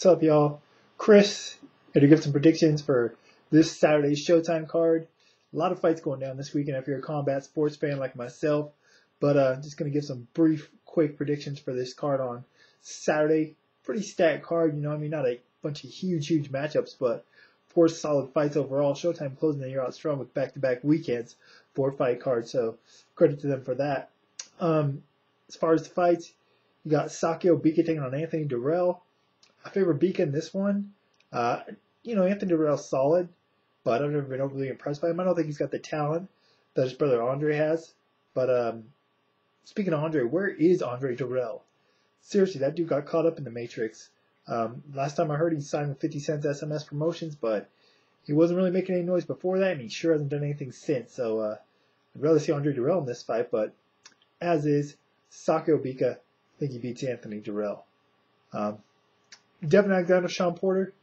What's up, y'all? Chris here to give some predictions for this Saturday's Showtime card. A lot of fights going down this weekend if you're a combat sports fan like myself. But just going to give some brief, quick predictions for this card on Saturday. Pretty stacked card, not a bunch of huge matchups, but 4 solid fights overall. Showtime closing the year out strong with back-to-back weekends, 4-fight cards, so credit to them for that. As far as the fights, you got Sakio Bika taking on Anthony Durrell. I favor Bika in this one. Anthony Durrell's solid, but I've never been overly impressed by him. I don't think he's got the talent that his brother Andre has. But speaking of Andre, where is Andre Durrell? Seriously, that dude got caught up in the Matrix. Last time I heard, he signed with 50 Cent's SMS Promotions, but he wasn't really making any noise before that, and he sure hasn't done anything since. So I'd rather see Andre Durrell in this fight, but as is, Sakio Bika, I think he beats Anthony Durrell. Devin Alexander, Sean Porter.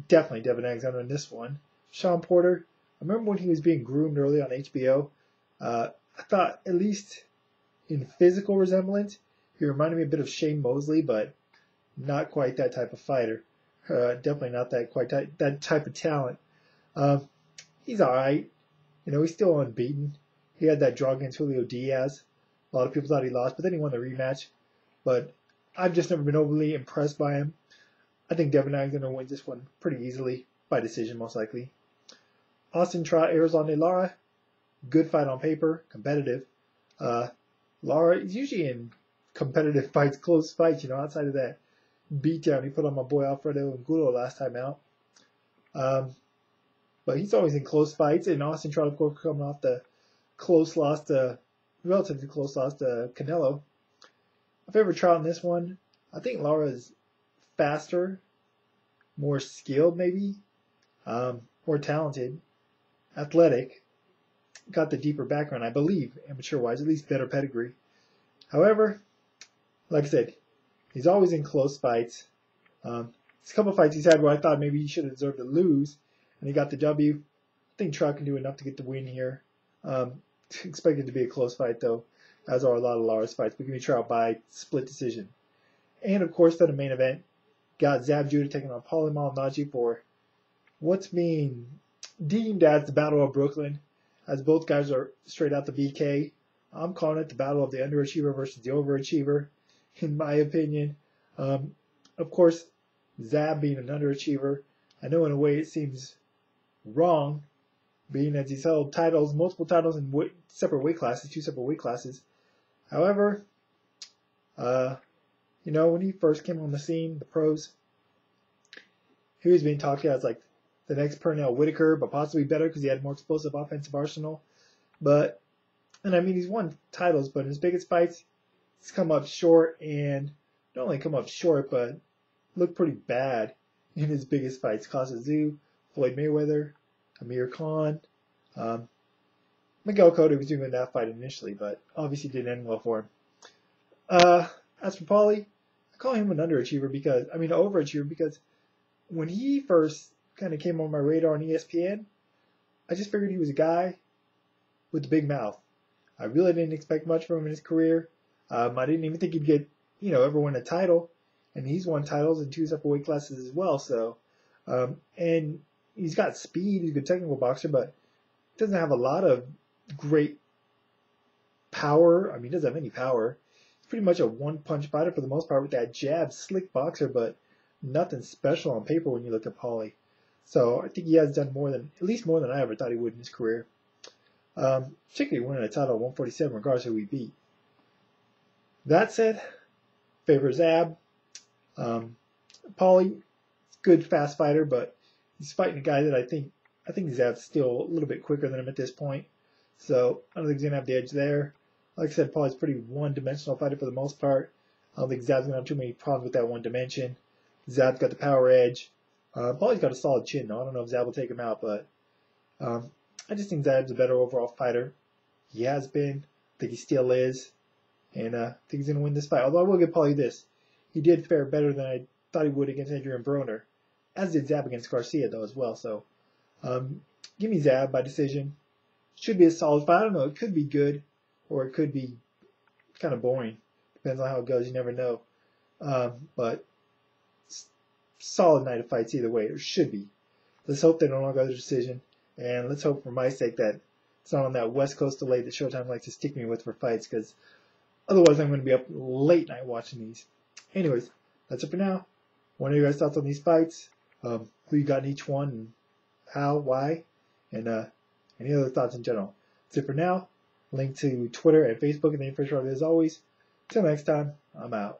Definitely Devin Alexander in this one. Sean Porter, I remember when he was being groomed early on HBO. I thought, at least in physical resemblance, he reminded me a bit of Shane Mosley, but not quite that type of fighter. Definitely not that type of talent. He's alright. He's still unbeaten. He had that draw against Julio Diaz. A lot of people thought he lost, but then he won the rematch. But I've just never been overly impressed by him. I think Devin Alexander wins this one pretty easily, by decision most likely. Austin Trot, Arizona Lara. Good fight on paper, competitive. Lara is usually in competitive fights, close fights, outside of that beatdown he put on my boy Alfredo Angulo last time out. But he's always in close fights, and Austin Trot, of course, coming off the relatively close loss to Canelo. My favorite Trot in this one, I think Lara is faster, more skilled maybe, more talented, athletic, got the deeper background, I believe, amateur-wise, at least better pedigree. However, like I said, he's always in close fights. There's a couple of fights he's had where I thought maybe he should have deserved to lose, and he got the W. I think Trot can do enough to get the win here. Expect it to be a close fight, though, as are a lot of Lara's fights, but give me Trot by split decision. And, of course, for the main event, got Zab Judah taking on Paulie Malignaggi for what's being deemed as the Battle of Brooklyn, as both guys are straight out the BK. I'm calling it the Battle of the Underachiever versus the Overachiever, in my opinion. Of course, Zab being an underachiever, I know in a way it seems wrong, being as he's held titles, multiple titles in two separate weight classes. However, when he first came on the scene, the pros, he was being talked about as like the next Pernell Whitaker, but possibly better because he had more explosive offensive arsenal. He's won titles, but in his biggest fights, he's come up short, and not only come up short, but looked pretty bad in his biggest fights. Cost Tszyu, Floyd Mayweather, Amir Khan, Miguel Cotto was doing that fight initially, but obviously didn't end well for him. As for Paulie, I call him an overachiever because when he first kind of came on my radar on ESPN, I just figured he was a guy with a big mouth. I really didn't expect much from him in his career. I didn't even think he'd get, ever win a title, and he's won titles in 2 separate weight classes as well. So, and he's got speed. He's a good technical boxer, but doesn't have a lot of great power. He doesn't have any power. He's pretty much a one-punch fighter for the most part with that jab, slick boxer, but nothing special on paper when you look at Paulie. So I think he has done at least more than I ever thought he would in his career. Particularly winning a title at 147, regardless of who he beat. That said, favor Zab. Paulie, good fast fighter, but he's fighting a guy that I think Zab's still a little bit quicker than him at this point. So I don't think he's gonna have the edge there. Like I said, Paulie's a pretty one-dimensional fighter for the most part. I don't think Zab's gonna have too many problems with that one dimension. Zab's got the power edge. Paulie's got a solid chin, though. I don't know if Zab will take him out, but I just think Zab's a better overall fighter. He has been. I think he still is. And I think he's going to win this fight. Although I will give Paulie this. He did fare better than I thought he would against Adrian Broner. As did Zab against Garcia, though, as well. So give me Zab by decision. Should be a solid fight. I don't know. It could be good, or it could be kind of boring. Depends on how it goes. You never know. But solid night of fights either way. It should be. Let's hope they don't all go to decision, and let's hope for my sake that it's not on that West Coast delay that Showtime likes to stick me with for fights, because otherwise I'm going to be up late night watching these. Anyways, that's it for now. What are your guys' thoughts on these fights? Who you got in each one, and how, why, and any other thoughts in general. That's it for now. Link to Twitter and Facebook in the info as always. Till next time, I'm out.